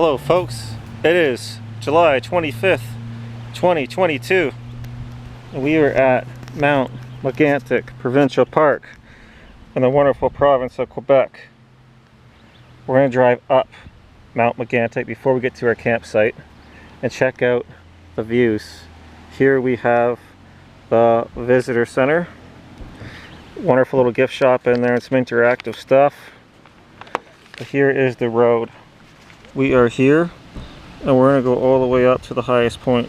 Hello folks, it is July 25th, 2022. We are at Mont Mégantic Provincial Park in the wonderful province of Quebec. We're going to drive up Mont Mégantic before we get to our campsite and check out the views. Here we have the visitor center. Wonderful little gift shop in there and some interactive stuff. But here is the road. We are here and we're going to go all the way up to the highest point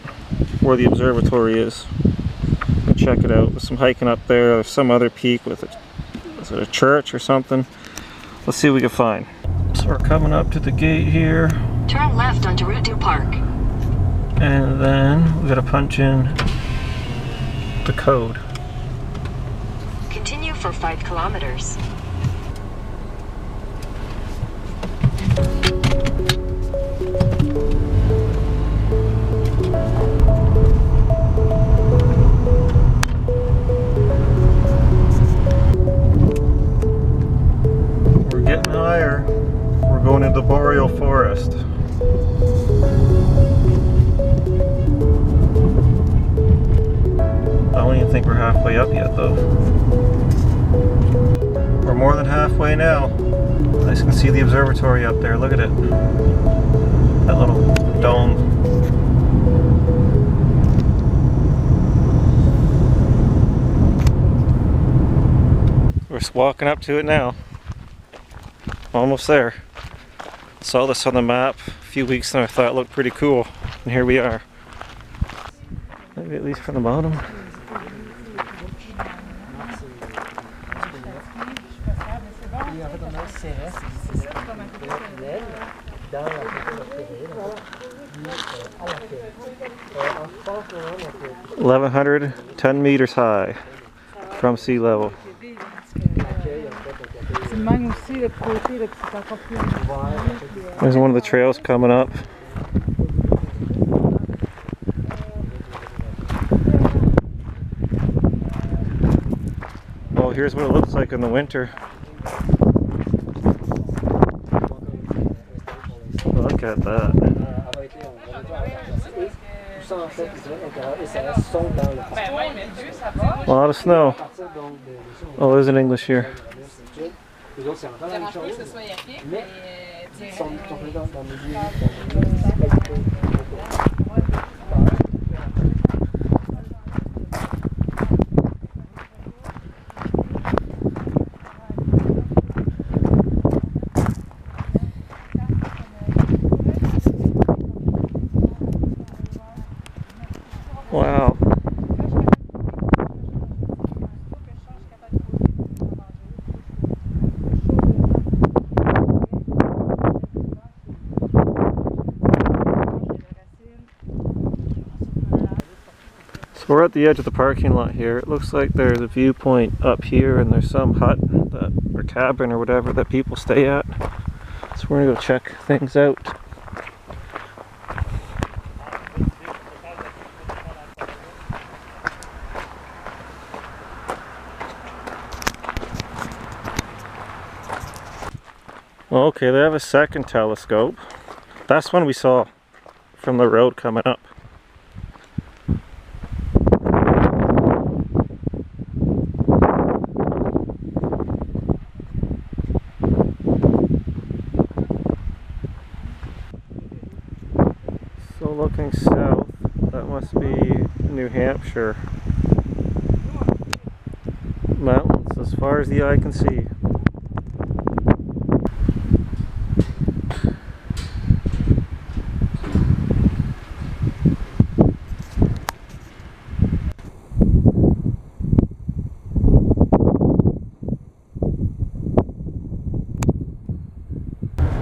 where the observatory is and check it out. There's some hiking up there. There's some other peak with it. Is it a church or something? Let's see what we can find. So we're coming up to the gate here. Turn left onto Route 2 Park. And then we got to punch in the code. Continue for 5 kilometers. We're getting higher. We're going into the boreal forest. I don't even think we're halfway up yet though. We're more than halfway now. As you can see the observatory up there, look at it. That little dome. We're just walking up to it now. Almost there. Saw this on the map a few weeks and I thought it looked pretty cool. And here we are. Maybe at least from the bottom. $1,110 meters high from sea level. There's one of the trails coming up. Well, here's what it looks like in the winter. Look at that. A lot of snow. Oh, there's an English here. Wow. So we're at the edge of the parking lot here. It looks like there's a viewpoint up here and there's some hut that, or cabin or whatever that people stay at. So we're gonna go check things out. Okay, they have a second telescope. That's one we saw from the road coming up. So looking south, that must be New Hampshire. Mountains as far as the eye can see.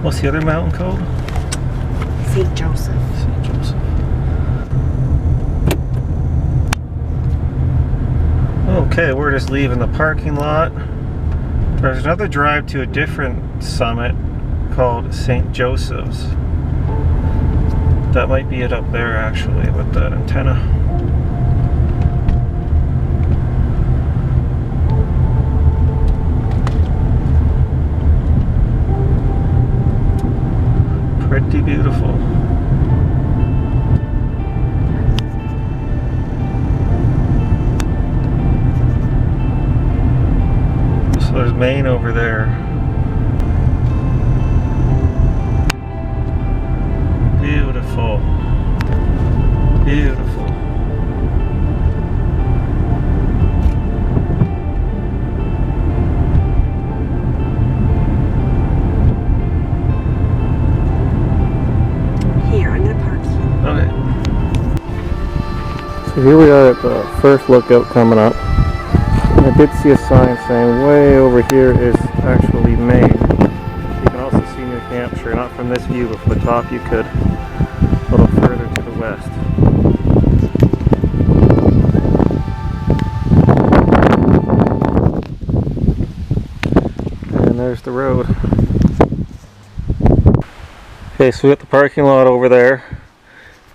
What's the other mountain called? St. Joseph. St. Joseph. Okay, we're just leaving the parking lot. There's another drive to a different summit called St. Joseph's. That might be it up there actually with that antenna. Pretty beautiful. So there's Maine over there. Beautiful. Beautiful. So here we are at the first lookout coming up. And I did see a sign saying way over here is actually Maine. You can also see New Hampshire, not from this view, but from the top you could, a little further to the west. And there's the road. Okay, so we got the parking lot over there.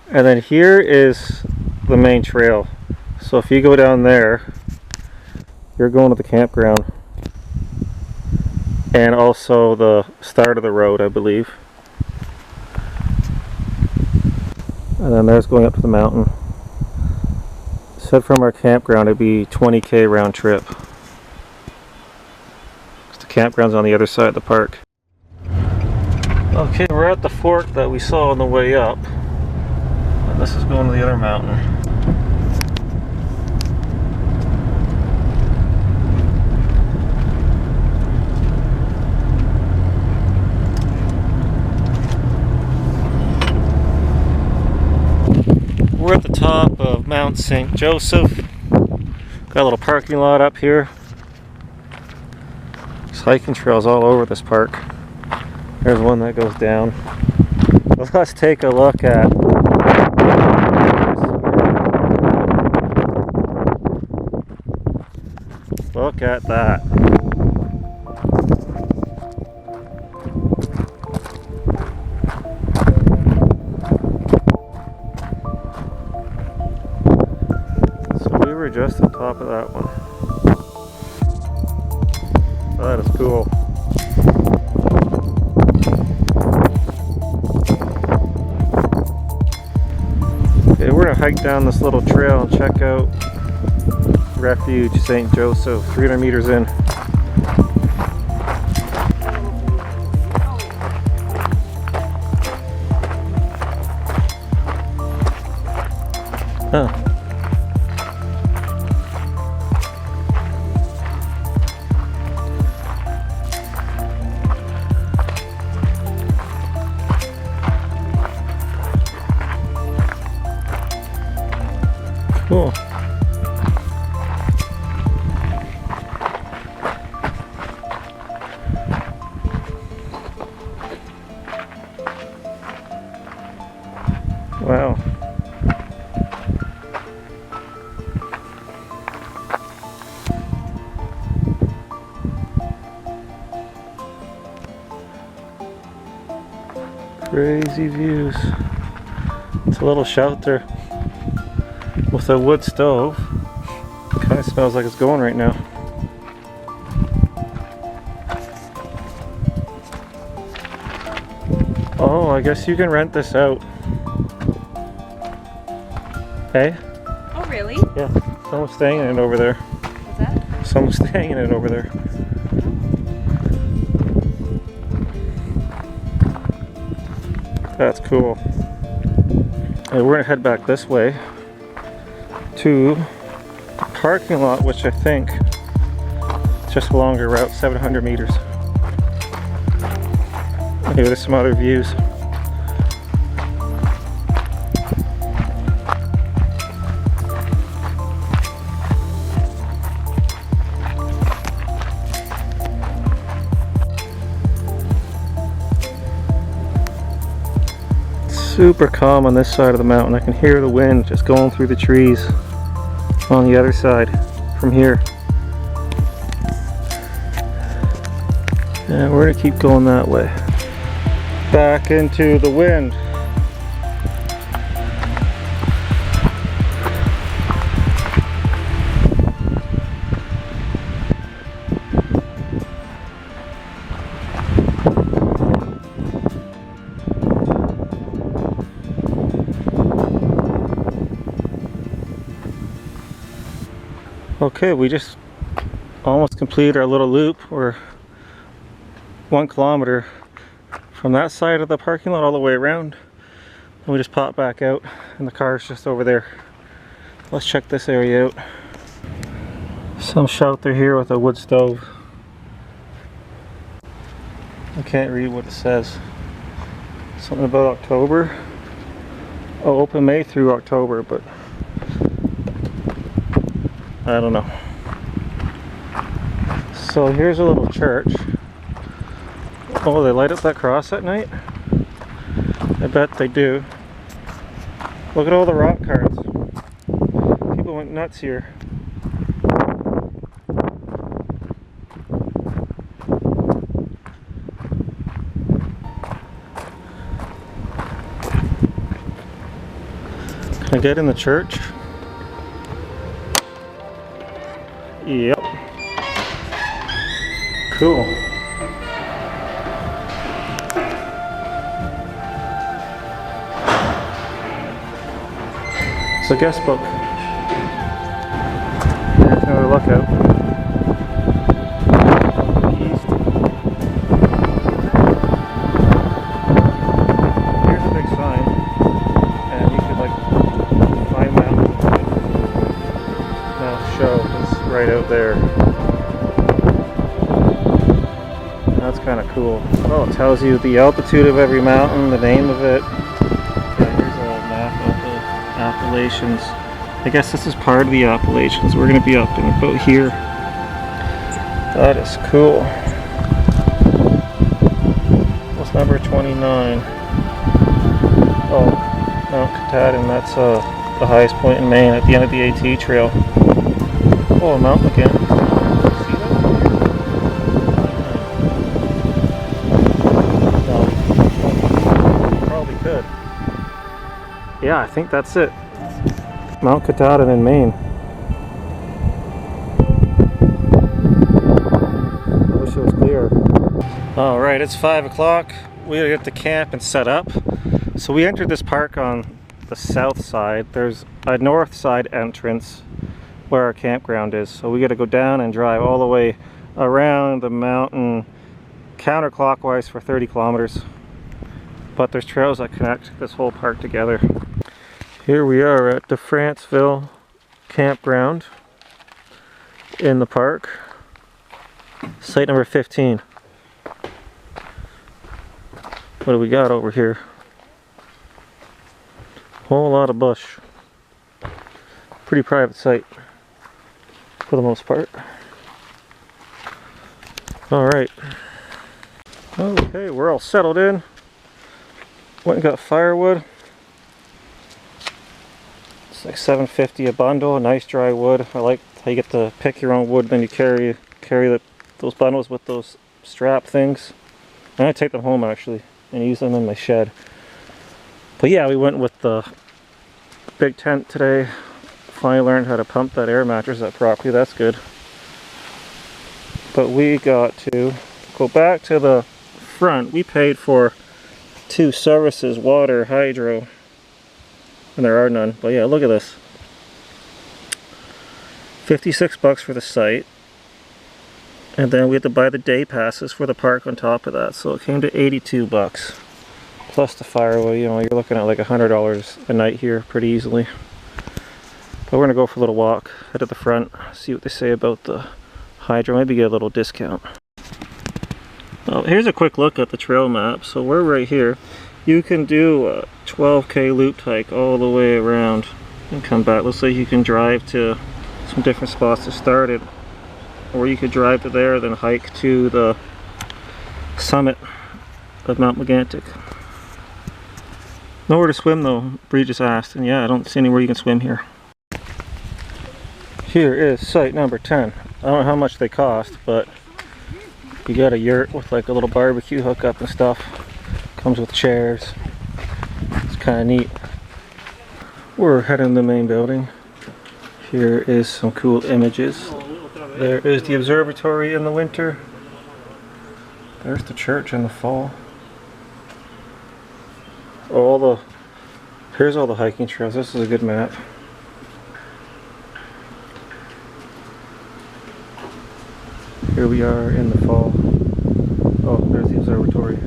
And then here is the main trail. So if you go down there, you're going to the campground and also the start of the road, I believe. And then there's going up to the mountain. It said from our campground it'd be 20k round trip. The campground's on the other side of the park. Okay, we're at the fork that we saw on the way up. And this is going to the other mountain. We're at the top of Mount St. Joseph. Got a little parking lot up here. There's hiking trails all over this park. There's one that goes down. Well, let's take a look at that. We're just on top of that one. That is cool. Okay, we're gonna hike down this little trail and check out Refuge St. Joseph, 300 meters in. Huh. Cool. Wow. Crazy views. It's a little shelter with a wood stove. Kind of smells like it's going right now. Oh, I guess you can rent this out. Hey? Oh, really? Yeah, someone's staying in it over there. What's that? Someone's staying in it over there. That's cool. And we're gonna head back this way to the parking lot, which I think is just a longer route, 700 meters. Maybe there's some other views. Super calm on this side of the mountain. I can hear the wind just going through the trees on the other side from here. And we're gonna keep going that way. Back into the wind. Okay, we just almost completed our little loop. We're 1 kilometer from that side of the parking lot all the way around. And we just popped back out and the car's just over there. Let's check this area out. Some shelter here with a wood stove. I can't read what it says. Something about October. Oh, open May through October, but I don't know. So here's a little church. Oh, they light up that cross at night? I bet they do. Look at all the rock cards. People went nuts here. Can I get in the church? Yep. Cool. It's a guest book. There's another lookout. East. Here's a big sign, and you could like find mountains. Now show is right out there. That's kind of cool. Oh, it tells you the altitude of every mountain, the name of it. Appalachians. I guess this is part of the Appalachians. We're going to be up in about here. That is cool. What's number 29? Oh, Mount Katahdin. That's the highest point in Maine at the end of the AT trail. Oh, Mount Mégantic. See that? No. Probably could. Yeah, I think that's it. Mount Katahdin in Maine. I wish it was clear. Alright, it's 5 o'clock. We gotta get to camp and set up. So we entered this park on the south side. There's a north side entrance where our campground is. So we gotta go down and drive all the way around the mountain counterclockwise for 30 kilometers. But there's trails that connect this whole park together. Here we are at the Franceville Campground in the park. Site number 15. What do we got over here? Whole lot of bush. Pretty private site for the most part. Alright. Okay, we're all settled in. Went and got firewood. It's like $7.50 a bundle, nice dry wood. I like how you get to pick your own wood, then you carry those bundles with those strap things. I'm gonna take them home actually and use them in my shed. But yeah, we went with the big tent today. Finally learned how to pump that air mattress up properly. That's good. But we got to go back to the front. We paid for 2 services, water, hydro. And there are none, but yeah, look at this. $56 for the site. And then we had to buy the day passes for the park on top of that. So it came to $82. Plus the firewood, you know, you're looking at like $100 a night here pretty easily. But we're gonna go for a little walk, head to the front, see what they say about the hydro, maybe get a little discount. Well, here's a quick look at the trail map. So we're right here. You can do a 12K loop hike all the way around and come back. Looks like you can drive to some different spots to start it, or you could drive to there, then hike to the summit of Mount Mégantic. Nowhere to swim though, Bree just asked, and yeah, I don't see anywhere you can swim here. Here is site number 10. I don't know how much they cost, but you got a yurt with like a little barbecue hookup and stuff. Comes with chairs. It's kind of neat. We're heading to the main building. Here is some cool images. There is the observatory in the winter. There's the church in the fall. Here's all the hiking trails. This is a good map. here we are in the fall. Oh, there's the observatory.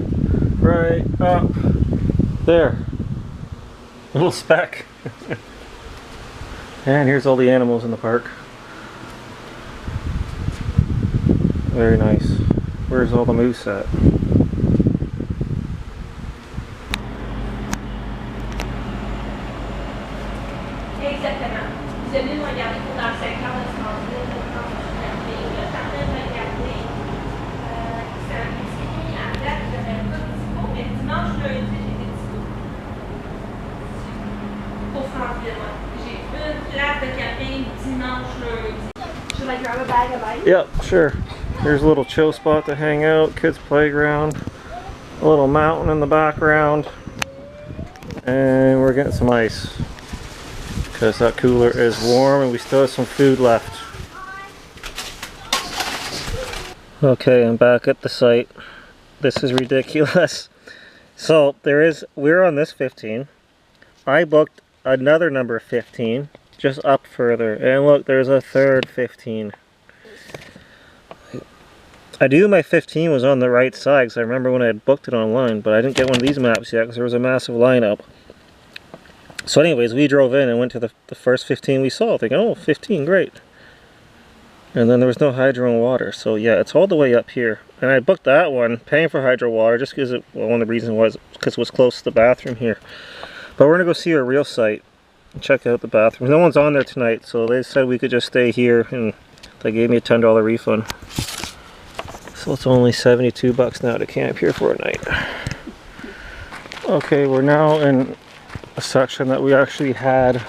Right up there. A little speck. And here's all the animals in the park. Very nice. Where's all the moose at? Exactement. Vous avez mieux regarder pour dans le secteur de Scotia, le jardin de regarder. C'est un petit à date, j'avais pas de dispo, mais dimanche, lundi, j'ai des dispo. Pour Franceville, ouais. J'ai une place de camping dimanche, lundi. Should I grab a bag of ice? Yep, sure. Here's a little chill spot to hang out, kids playground, a little mountain in the background, and we're getting some ice because that cooler is warm and we still have some food left. Okay, I'm back at the site. This is ridiculous. So we're on this 15. I booked another number 15 just up further, and look, there's a third 15. I knew my 15 was on the right side because I remember when I had booked it online, but I didn't get one of these maps yet because there was a massive lineup. So anyways, we drove in and went to the first 15 we saw, thinking, oh, 15, great. And then there was no hydro and water, so yeah, it's all the way up here. And I booked that one, paying for hydro water, just because well, one of the reasons was because it was close to the bathroom here. But we're going to go see our real site and check out the bathroom. No one's on there tonight, so they said we could just stay here, and they gave me a $10 refund. So it's only 72 bucks now to camp here for a night. Okay, we're now in a section that we actually had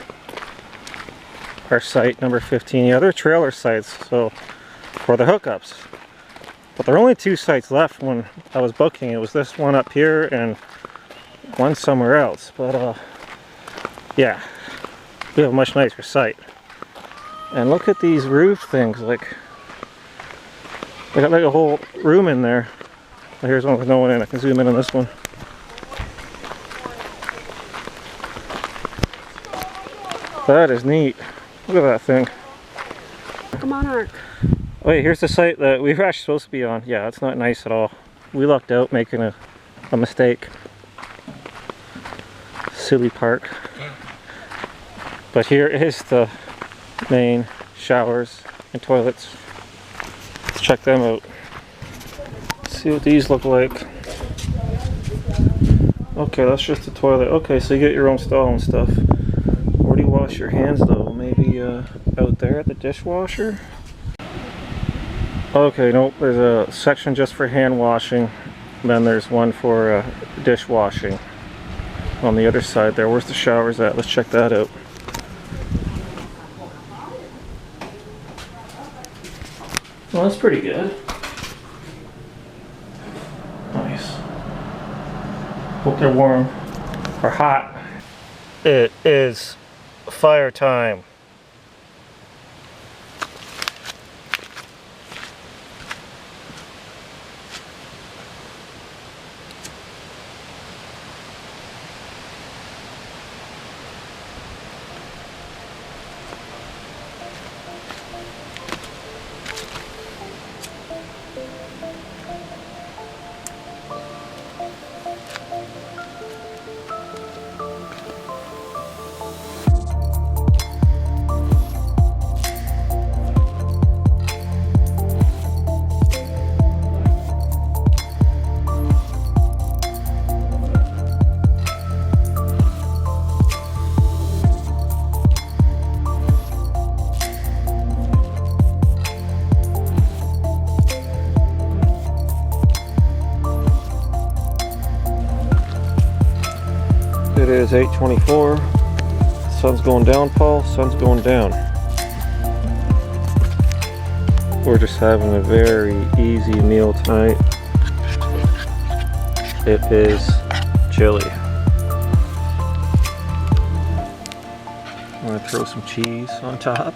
our site number 15. Yeah, they're trailer sites, so for the hookups. But there are only 2 sites left when I was booking. It was this one up here and one somewhere else. But yeah, we have a much nicer site. And look at these roof things, like they got like a whole room in there. Well, here's one with no one in. I can zoom in on this one. That is neat. Look at that thing. Come on, Ark. Wait, here's the site that we were actually supposed to be on. Yeah, it's not nice at all. We lucked out making a mistake. Silly park. But here is the main showers and toilets. Let's check them out. See what these look like. Okay, that's just the toilet. Okay, so you get your own stall and stuff. Where do you wash your hands though? Maybe out there at the dishwasher? Okay, nope, there's a section just for hand washing. Then there's one for dishwashing on the other side there. Where's the showers at? Let's check that out. Well, that's pretty good. Nice. Hope they're warm or hot. It is fire time. It is 8:24. Sun's going down, Paul. Sun's going down. We're just having a very easy meal tonight. It is chili. I'm gonna throw some cheese on top.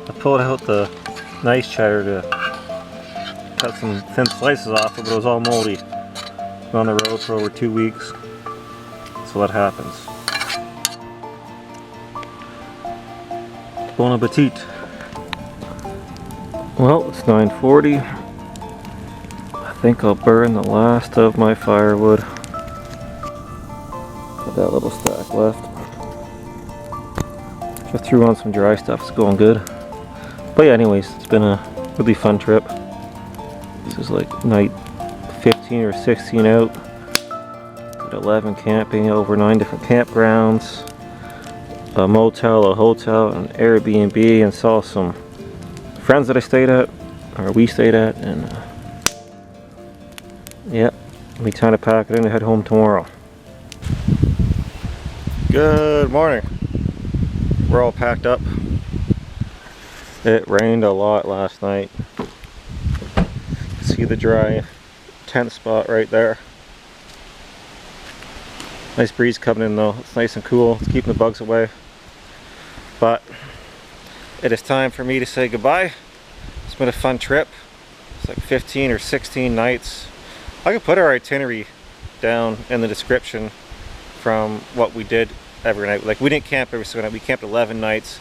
I pulled out the nice cheddar to cut some thin slices off, but it was all moldy. Been on the road for over 2 weeks. So that happens. Bon appetit. Well, it's 9:40. I think I'll burn the last of my firewood. Got that little stack left. Just threw on some dry stuff, it's going good. But yeah, anyways, it's been a really fun trip. This is like night 15 or 16 out. Did 11 camping over 9 different campgrounds. A motel, a hotel, an Airbnb, and saw some friends that I stayed at, or we stayed at, and yeah, we time to pack it in and head home tomorrow. Good morning. We're all packed up. It rained a lot last night. See the dry tent spot right there. Nice breeze coming in though. It's nice and cool. It's keeping the bugs away. But it is time for me to say goodbye. It's been a fun trip. It's like 15 or 16 nights. I could put our itinerary down in the description from what we did every night. Like, we didn't camp every single night. We camped 11 nights.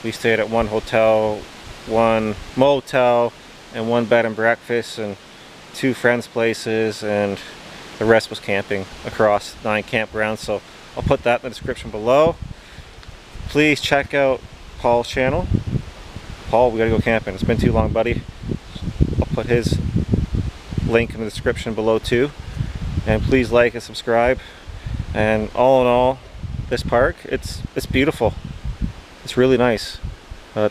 We stayed at one hotel, one motel, and one bed and breakfast, and 2 friends' places, and the rest was camping across 9 campgrounds. So I'll put that in the description below. Please check out Paul's channel. Paul, we gotta go camping. It's been too long, buddy. I'll put his link in the description below too. And please like and subscribe. And all in all, this park, it's beautiful. It's really nice.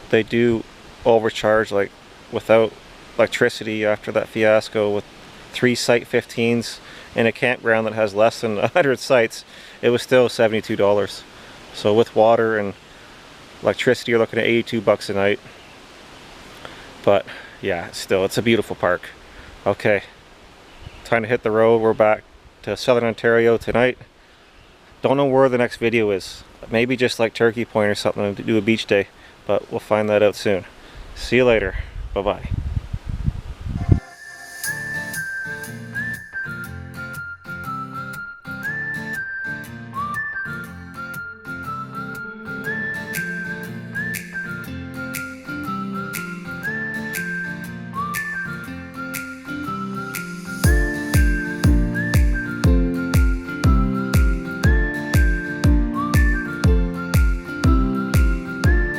They do overcharge, like, without electricity after that fiasco with 3 Site 15s in a campground that has less than 100 sites. It was still $72. So with water and electricity, you're looking at $82 a night. But yeah, still, it's a beautiful park. Okay, time to hit the road. We're back to Southern Ontario tonight. Don't know where the next video is. Maybe just like Turkey Point or something to do a beach day, but we'll find that out soon. See you later. Bye bye.